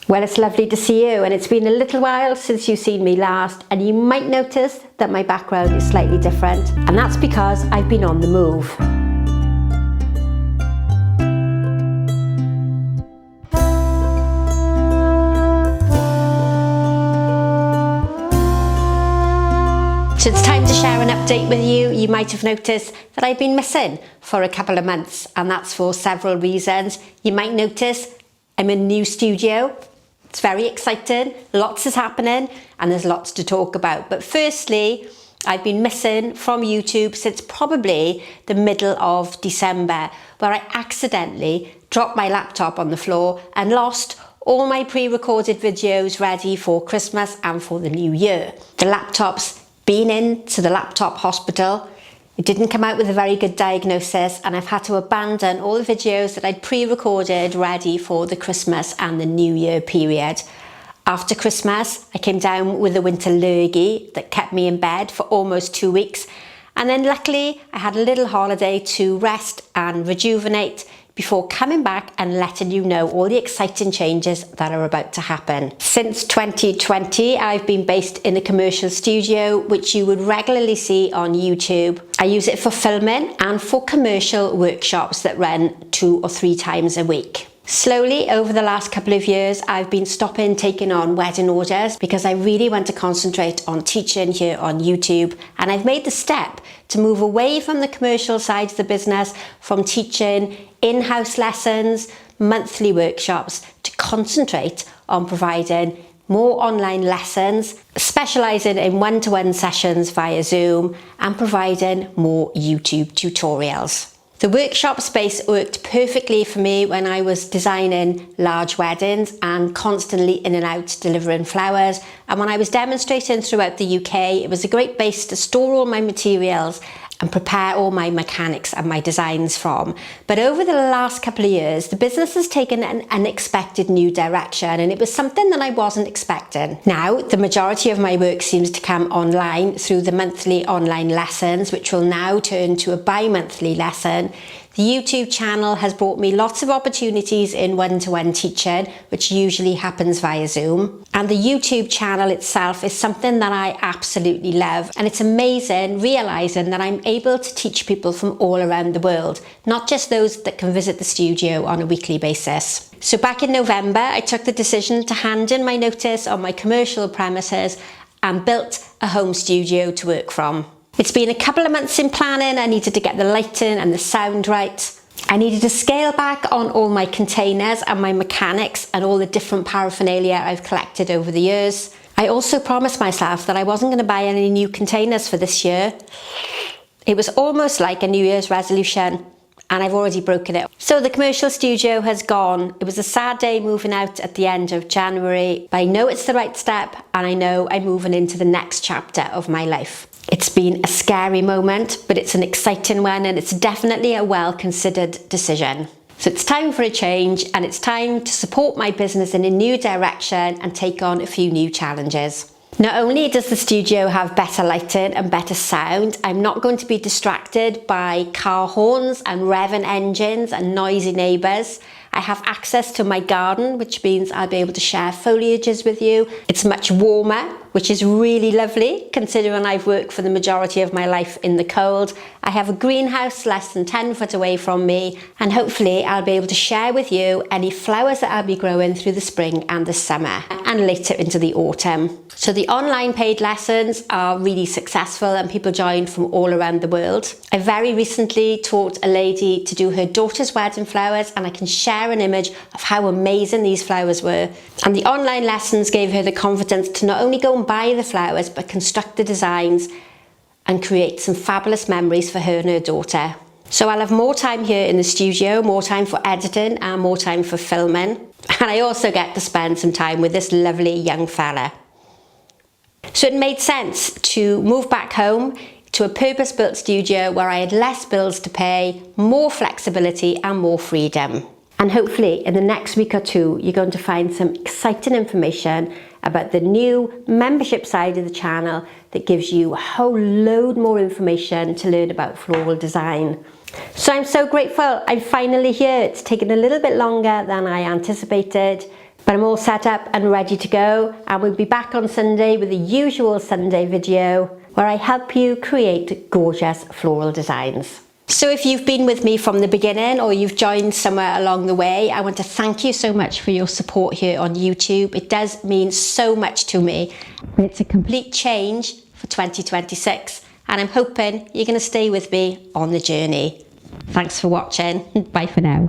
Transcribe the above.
Well, it's lovely to see you, and it's been a little while since you've seen me last, and you might notice that my background is slightly different, and that's because I've been on the move. So it's time to share an update with you. You might have noticed that I've been missing for a couple of months, and that's for several reasons. You might notice I'm in a new studio. It's very exciting, lots is happening, and there's lots to talk about. But firstly, I've been missing from YouTube since probably the middle of December, where I accidentally dropped my laptop on the floor and lost all my pre-recorded videos ready for Christmas and for the new year. The laptop's been into the laptop hospital. It didn't come out with a very good diagnosis, and I've had to abandon all the videos that I'd pre-recorded ready for the Christmas and the New Year period. After Christmas, I came down with a winter lurgy that kept me in bed for almost 2 weeks, and then luckily I had a little holiday to rest and rejuvenate before coming back and letting you know all the exciting changes that are about to happen. Since 2020, I've been based in a commercial studio, which you would regularly see on YouTube. I use it for filming and for commercial workshops that run 2 or 3 times a week. Slowly, over the last couple of years, I've been stopping taking on wedding orders because I really want to concentrate on teaching here on YouTube. And I've made the step to move away from the commercial side of the business, from teaching in-house lessons, monthly workshops, to concentrate on providing more online lessons, specialising in one-to-one sessions via Zoom, and providing more YouTube tutorials. The workshop space worked perfectly for me when I was designing large weddings and constantly in and out delivering flowers. And when I was demonstrating throughout the UK, it was a great base to store all my materials and prepare all my mechanics and my designs from. But over the last couple of years, the business has taken an unexpected new direction, and it was something that I wasn't expecting. Now, the majority of my work seems to come online through the monthly online lessons, which will now turn to a bi-monthly lesson. The YouTube channel has brought me lots of opportunities in one-to-one teaching, which usually happens via Zoom. And the YouTube channel itself is something that I absolutely love. And it's amazing realizing that I'm able to teach people from all around the world, not just those that can visit the studio on a weekly basis. So back in November, I took the decision to hand in my notice on my commercial premises and built a home studio to work from. It's been a couple of months in planning. I needed to get the lighting and the sound right. I needed to scale back on all my containers and my mechanics and all the different paraphernalia I've collected over the years. I also promised myself that I wasn't going to buy any new containers for this year. It was almost like a New Year's resolution, and I've already broken it. So the commercial studio has gone. It was a sad day moving out at the end of January, but I know it's the right step, and I know I'm moving into the next chapter of my life. It's been a scary moment, but it's an exciting one, and it's definitely a well-considered decision. So it's time for a change, and it's time to support my business in a new direction and take on a few new challenges. Not only does the studio have better lighting and better sound, I'm not going to be distracted by car horns and revving engines and noisy neighbours. I have access to my garden, which means I'll be able to share foliages with you. It's much warmer, which is really lovely, considering I've worked for the majority of my life in the cold. I have a greenhouse less than 10 foot away from me, and hopefully I'll be able to share with you any flowers that I'll be growing through the spring and the summer, and later into the autumn. So the online paid lessons are really successful, and people join from all around the world. I very recently taught a lady to do her daughter's wedding flowers, and I can share an image of how amazing these flowers were. And the online lessons gave her the confidence to not only go and buy the flowers, but construct the designs and create some fabulous memories for her and her daughter. So I'll have more time here in the studio, more time for editing and more time for filming. And I also get to spend some time with this lovely young fella. So it made sense to move back home to a purpose-built studio where I had less bills to pay, more flexibility and more freedom. And hopefully in the next week or two, you're going to find some exciting information about the new membership side of the channel that gives you a whole load more information to learn about floral design. So I'm so grateful I'm finally here. It's taken a little bit longer than I anticipated, But I'm all set up and ready to go, and we'll be back on Sunday with the usual Sunday video where I help you create gorgeous floral designs. So if you've been with me from the beginning or you've joined somewhere along the way, I want to thank you so much for your support here on YouTube. It does mean so much to me. It's a complete change for 2026, and I'm hoping you're going to stay with me on the journey. Thanks for watching. Bye for now.